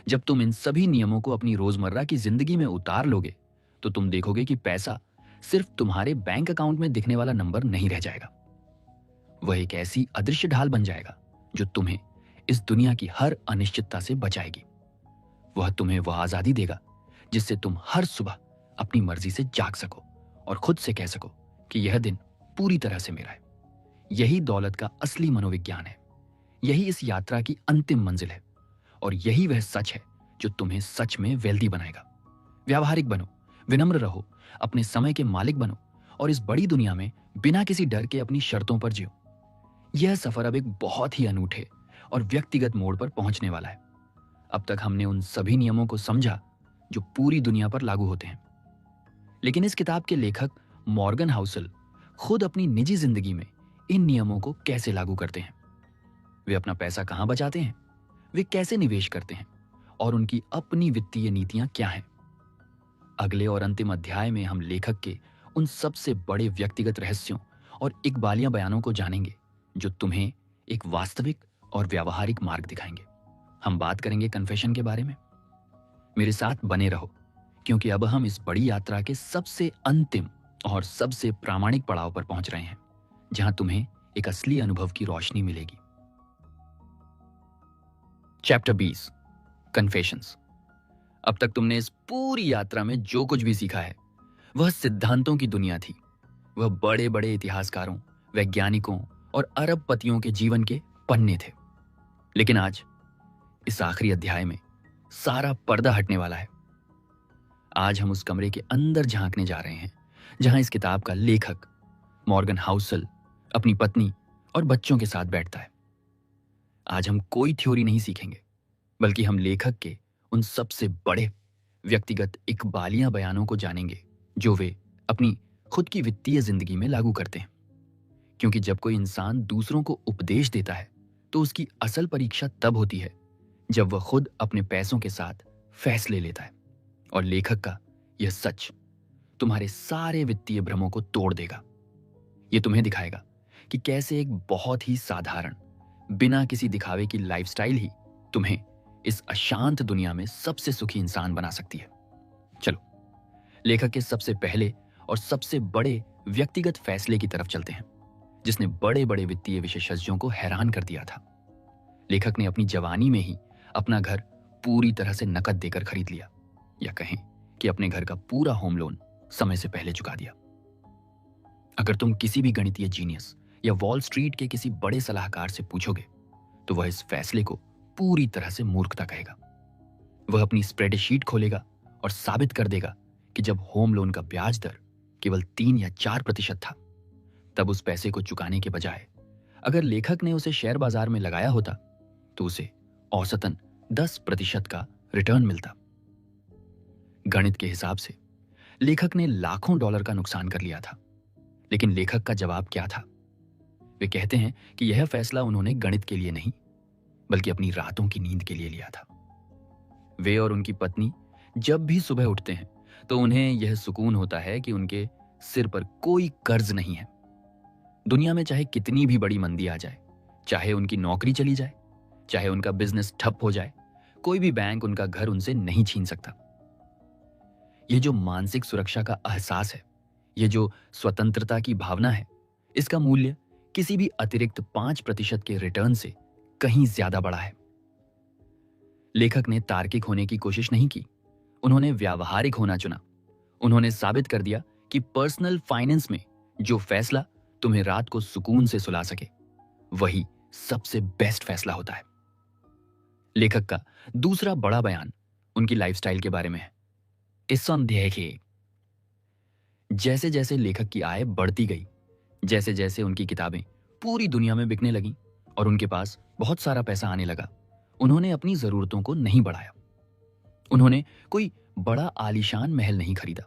जब तुम इन सभी नियमों को अपनी रोजमर्रा की जिंदगी में उतार लोगे तो तुम देखोगे कि पैसा सिर्फ तुम्हारे बैंक अकाउंट में दिखने वाला नंबर नहीं रह जाएगा। वह एक ऐसी अदृश्य ढाल बन जाएगा जो तुम्हें इस दुनिया की हर अनिश्चितता से बचाएगी। वह तुम्हें वह आजादी देगा जिससे तुम हर सुबह अपनी मर्जी से जाग सको और खुद से कह सको कि यह दिन पूरी तरह से मेरा है। यही दौलत का असली मनोविज्ञान है, यही इस यात्रा की अंतिम मंजिल है और यही वह सच है जो तुम्हें सच में वेल्दी बनाएगा। व्यावहारिक बनो, विनम्र रहो, अपने समय के मालिक बनो और इस बड़ी दुनिया में बिना किसी डर के अपनी शर्तों पर जियो। यह सफर अब एक बहुत ही अनूठे और व्यक्तिगत मोड़ पर पहुंचने वाला है। अब तक हमने उन सभी नियमों को समझा जो पूरी दुनिया पर लागू होते हैं, लेकिन इस किताब के लेखक मॉर्गन हाउसल खुद अपनी निजी जिंदगी में इन नियमों को कैसे लागू करते हैं। वे अपना पैसा कहां बचाते हैं, वे कैसे निवेश करते हैं और उनकी अपनी वित्तीय नीतियां क्या हैं। अगले और अंतिम अध्याय में हम लेखक के उन सबसे बड़े व्यक्तिगत रहस्यों और इकबालिया बयानों को जानेंगे जो तुम्हें एक वास्तविक और व्यावहारिक मार्ग दिखाएंगे। हम बात करेंगे कन्फेशन के बारे में। मेरे साथ बने रहो क्योंकि अब हम इस बड़ी यात्रा के सबसे अंतिम और सबसे प्रामाणिक पड़ाव पर पहुंच रहे हैं जहां तुम्हें एक असली अनुभव की रोशनी मिलेगी। Chapter 20, confessions. अब तक तुमने इस पूरी यात्रा में जो कुछ भी सीखा है वह सिद्धांतों की दुनिया थी। वह बड़े बड़े इतिहासकारों, वैज्ञानिकों और अरबपतियों के जीवन के पन्ने थे। लेकिन आज इस आखिरी अध्याय में सारा पर्दा हटने वाला है। आज हम उस कमरे के अंदर झांकने जा रहे हैं जहां इस किताब का लेखक मॉर्गन हाउसल अपनी पत्नी और बच्चों के साथ बैठता है। आज हम कोई थ्योरी नहीं सीखेंगे, बल्कि हम लेखक के उन सबसे बड़े व्यक्तिगत इकबालिया बयानों को जानेंगे जो वे अपनी खुद की वित्तीय जिंदगी में लागू करते हैं। क्योंकि जब कोई इंसान दूसरों को उपदेश देता है तो उसकी असल परीक्षा तब होती है जब वह खुद अपने पैसों के साथ फैसले लेता है। और लेखक का यह सच तुम्हारे सारे वित्तीय भ्रमों को तोड़ देगा। यह तुम्हें दिखाएगा कि कैसे एक बहुत ही साधारण, बिना किसी दिखावे की लाइफस्टाइल ही तुम्हें इस अशांत दुनिया में सबसे सुखी इंसान बना सकती है। चलो लेखक के सबसे पहले और सबसे बड़े व्यक्तिगत फैसले की तरफ चलते हैं जिसने बड़े बड़े वित्तीय विशेषज्ञों को हैरान कर दिया था। लेखक ने अपनी जवानी में ही अपना घर पूरी तरह से नकद देकर खरीद लिया, या कहें कि अपने घर का पूरा होम लोन समय से पहले चुका दिया। अगर तुम किसी भी गणितीय जीनियस या वॉल स्ट्रीट के किसी बड़े सलाहकार से पूछोगे तो वह इस फैसले को पूरी तरह से मूर्खता कहेगा। वह अपनी स्प्रेडशीट खोलेगा और साबित कर देगा कि जब होम लोन का ब्याज दर केवल 3 या 4% था, तब उस पैसे को चुकाने के बजाय अगर लेखक ने उसे शेयर बाजार में लगाया होता तो उसे औसतन 10% का रिटर्न मिलता। गणित के हिसाब से लेखक ने लाखों डॉलर का नुकसान कर लिया था, लेकिन लेखक का जवाब क्या था? वे कहते हैं कि यह फैसला उन्होंने गणित के लिए नहीं बल्कि अपनी रातों की नींद के लिए लिया था। वे और उनकी पत्नी जब भी सुबह उठते हैं तो उन्हें यह सुकून होता है कि उनके सिर पर कोई कर्ज नहीं है। दुनिया में चाहे कितनी भी बड़ी मंदी आ जाए, चाहे उनकी नौकरी चली जाए, चाहे उनका बिजनेस ठप हो जाए, कोई भी बैंक उनका घर उनसे नहीं छीन सकता। यह जो मानसिक सुरक्षा का एहसास है, यह जो स्वतंत्रता की भावना है, इसका मूल्य किसी भी अतिरिक्त 5% के रिटर्न से कहीं ज्यादा बड़ा है। लेखक ने तार्किक होने की कोशिश नहीं की, उन्होंने व्यावहारिक होना चुना। उन्होंने साबित कर दिया कि पर्सनल फाइनेंस में जो फैसला तुम्हें रात को सुकून से सुला सके, वही सबसे बेस्ट फैसला होता है। लेखक का दूसरा बड़ा बयान उनकी लाइफस्टाइल के बारे में है। निस्संदेह जैसे जैसे लेखक की आय बढ़ती गई, जैसे जैसे उनकी किताबें पूरी दुनिया में बिकने लगी और उनके पास बहुत सारा पैसा आने लगा, उन्होंने अपनी जरूरतों को नहीं बढ़ाया। उन्होंने कोई बड़ा आलीशान महल नहीं खरीदा,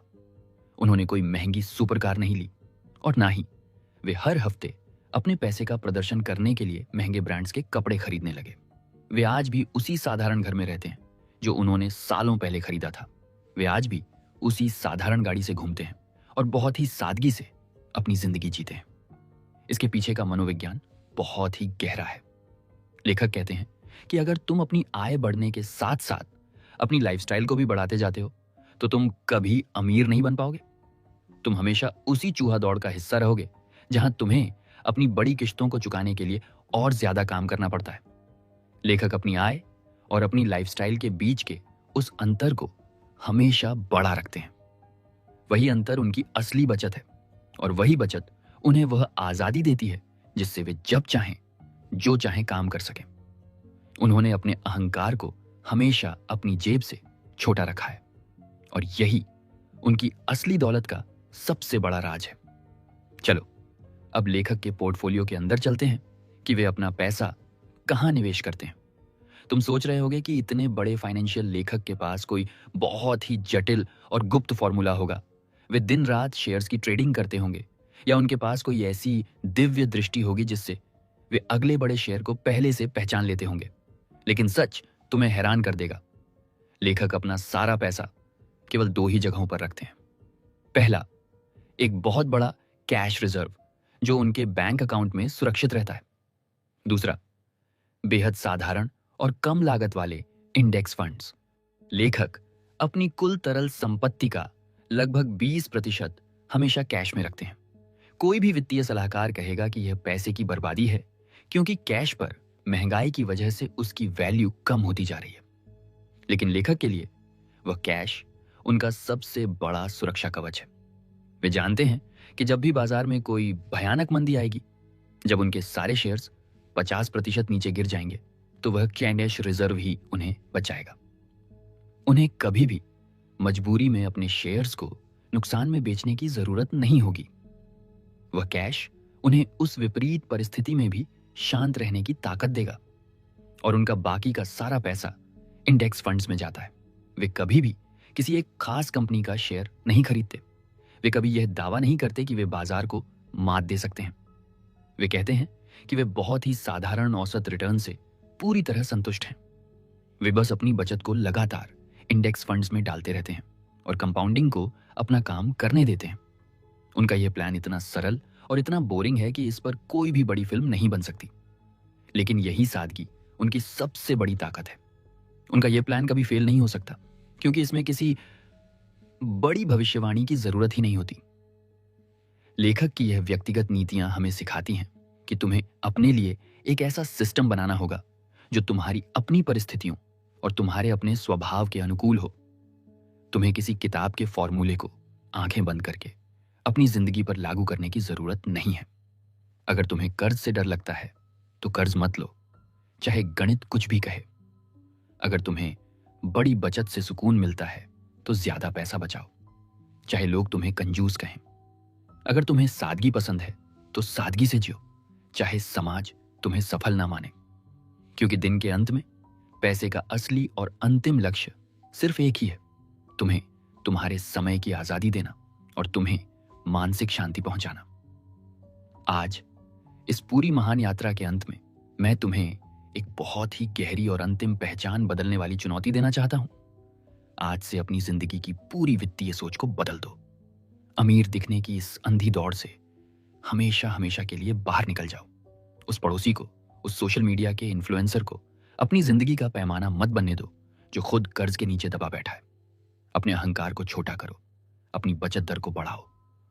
उन्होंने कोई महंगी सुपर कार नहीं ली, और ना ही वे हर हफ्ते अपने पैसे का प्रदर्शन करने के लिए महंगे ब्रांड्स के कपड़े खरीदने लगे। वे आज भी उसी साधारण घर में रहते हैं जो उन्होंने सालों पहले खरीदा था। वे आज भी उसी साधारण गाड़ी से घूमते हैं और बहुत ही सादगी से अपनी जिंदगी जीते हैं। इसके पीछे का मनोविज्ञान बहुत ही गहरा है। लेखक कहते हैं कि अगर तुम अपनी आय बढ़ने के साथ साथ अपनी लाइफस्टाइल को भी बढ़ाते जाते हो तो तुम कभी अमीर नहीं बन पाओगे। तुम हमेशा उसी चूहा दौड़ का हिस्सा रहोगे जहां तुम्हें अपनी बड़ी किश्तों को चुकाने के लिए और ज्यादा काम करना पड़ता है। लेखक अपनी आय और अपनी लाइफस्टाइल के बीच के उस अंतर को हमेशा बड़ा रखते हैं। वही अंतर उनकी असली बचत है और वही बचत उन्हें वह आजादी देती है जिससे वे जब चाहें जो चाहें काम कर सकें। उन्होंने अपने अहंकार को हमेशा अपनी जेब से छोटा रखा है और यही उनकी असली दौलत का सबसे बड़ा राज है। चलो अब लेखक के पोर्टफोलियो के अंदर चलते हैं कि वे अपना पैसा कहां निवेश करते हैं। तुम सोच रहे होगे कि इतने बड़े फाइनेंशियल लेखक के पास कोई बहुत ही जटिल और गुप्त फॉर्मूला होगा। वे दिन रात शेयर्स की ट्रेडिंग करते होंगे या उनके पास कोई ऐसी दिव्य दृष्टि होगी जिससे वे अगले बड़े शेयर को पहले से पहचान लेते होंगे। लेकिन सच तुम्हें हैरान कर देगा। लेखक अपना सारा पैसा केवल 2 ही जगहों पर रखते हैं। पहला, एक बहुत बड़ा कैश रिजर्व जो उनके बैंक अकाउंट में सुरक्षित रहता है। दूसरा, बेहद साधारण और कम लागत वाले इंडेक्स फंड्स। लेखक अपनी कुल तरल संपत्ति का लगभग 20% हमेशा कैश में रखते हैं। कोई भी वित्तीय सलाहकार कहेगा कि यह पैसे की बर्बादी है क्योंकि कैश पर महंगाई की वजह से उसकी वैल्यू कम होती जा रही है। लेकिन लेखक के लिए वह कैश उनका सबसे बड़ा सुरक्षा कवच है। वे जानते हैं कि जब भी बाजार में कोई भयानक मंदी आएगी, जब उनके सारे शेयर्स 50% नीचे गिर जाएंगे, तो वह कैश रिजर्व ही उन्हें बचाएगा। उन्हें कभी भी मजबूरी में अपने शेयर्स को नुकसान में बेचने की जरूरत नहीं होगी। वह कैश उन्हें उस विपरीत परिस्थिति में भी शांत रहने की ताकत देगा और उनका बाकी का सारा पैसा इंडेक्स फंड्स में जाता है। वे कभी भी किसी एक खास कंपनी का शेयर नहीं खरीदते। वे कभी यह दावा नहीं करते कि वे बाजार को मात दे सकते हैं। वे कहते हैं कि वे बहुत ही साधारण औसत रिटर्न से पूरी तरह संतुष्ट हैं। वे बस अपनी बचत को लगातार इंडेक्स फंड्स में डालते रहते हैं और कंपाउंडिंग को अपना काम करने देते हैं। उनका यह प्लान इतना सरल और इतना बोरिंग है कि इस पर कोई भी बड़ी फिल्म नहीं बन सकती। लेकिन यही सादगी उनकी सबसे बड़ी ताकत है। उनका यह प्लान कभी फेल नहीं हो सकता क्योंकि इसमें किसी बड़ी भविष्यवाणी की जरूरत ही नहीं होती। लेखक की यह व्यक्तिगत नीतियां हमें सिखाती हैं कि तुम्हें अपने लिए एक ऐसा सिस्टम बनाना होगा जो तुम्हारी अपनी परिस्थितियों और तुम्हारे अपने स्वभाव के अनुकूल हो। तुम्हें किसी किताब के फॉर्मूले को आंखें बंद करके अपनी जिंदगी पर लागू करने की जरूरत नहीं है। अगर तुम्हें कर्ज से डर लगता है तो कर्ज मत लो, चाहे गणित कुछ भी कहे। अगर तुम्हें बड़ी बचत से सुकून मिलता है तो ज्यादा पैसा बचाओ, चाहे लोग तुम्हें कंजूस कहें। अगर तुम्हें सादगी पसंद है तो सादगी से जियो, चाहे समाज तुम्हें सफल ना माने। क्योंकि दिन के अंत में पैसे का असली और अंतिम लक्ष्य सिर्फ एक ही है, तुम्हें तुम्हारे समय की आजादी देना और तुम्हें मानसिक शांति पहुंचाना। आज इस पूरी महान यात्रा के अंत में मैं तुम्हें एक बहुत ही गहरी और अंतिम पहचान बदलने वाली चुनौती देना चाहता हूं। आज से अपनी जिंदगी की पूरी वित्तीय सोच को बदल दो। अमीर दिखने की इस अंधी दौड़ से हमेशा हमेशा के लिए बाहर निकल जाओ। उस पड़ोसी को, उस सोशल मीडिया के इन्फ्लुएंसर को अपनी जिंदगी का पैमाना मत बनने दो जो खुद कर्ज के नीचे दबा बैठा है। अपने अहंकार को छोटा करो, अपनी बचत दर को बढ़ाओ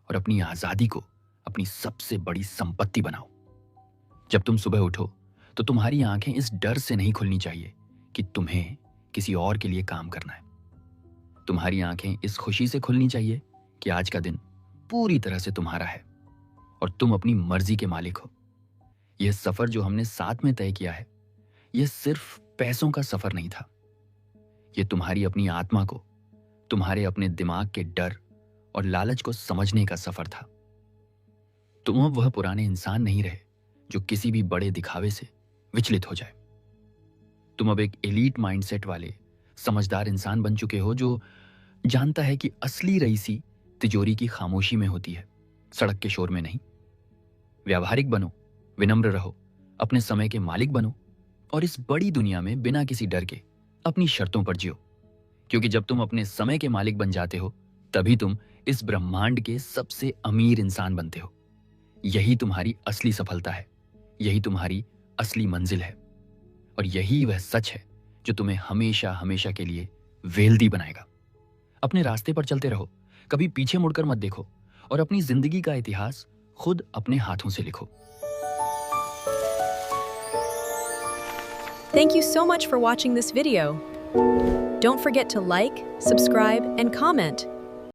और अपनी आजादी को अपनी सबसे बड़ी संपत्ति बनाओ। जब तुम सुबह उठो तो तुम्हारी आंखें इस डर से नहीं खुलनी चाहिए कि तुम्हें किसी और के लिए काम करना है। तुम्हारी आंखें इस खुशी से खुलनी चाहिए कि आज का दिन पूरी तरह से तुम्हारा है और तुम अपनी मर्जी के मालिक हो। यह सफर जो हमने साथ में तय किया है, यह सिर्फ पैसों का सफर नहीं था। यह तुम्हारी अपनी आत्मा को, तुम्हारे अपने दिमाग के डर और लालच को समझने का सफर था। तुम अब वह पुराने इंसान नहीं रहे जो किसी भी बड़े दिखावे से विचलित हो जाए। तुम अब एक एलीट माइंडसेट वाले समझदार इंसान बन चुके हो जो जानता है कि असली रईसी तिजोरी की खामोशी में होती है, सड़क के शोर में नहीं। व्यावहारिक बनो, विनम्र रहो, अपने समय के मालिक बनो और इस बड़ी दुनिया में बिना किसी डर के अपनी शर्तों पर जियो। क्योंकि जब तुम अपने समय के मालिक बन जाते हो तभी तुम इस ब्रह्मांड के सबसे अमीर इंसान बनते हो। यही तुम्हारी असली सफलता है, यही तुम्हारी असली मंजिल है और यही वह सच है जो तुम्हें हमेशा हमेशा के लिए वेल्दी बनाएगा। अपने रास्ते पर चलते रहो, कभी पीछे मुड़कर मत देखो और अपनी जिंदगी का इतिहास खुद अपने हाथों से लिखो। Thank you so much for watching this video. Don't forget to like, subscribe, and comment.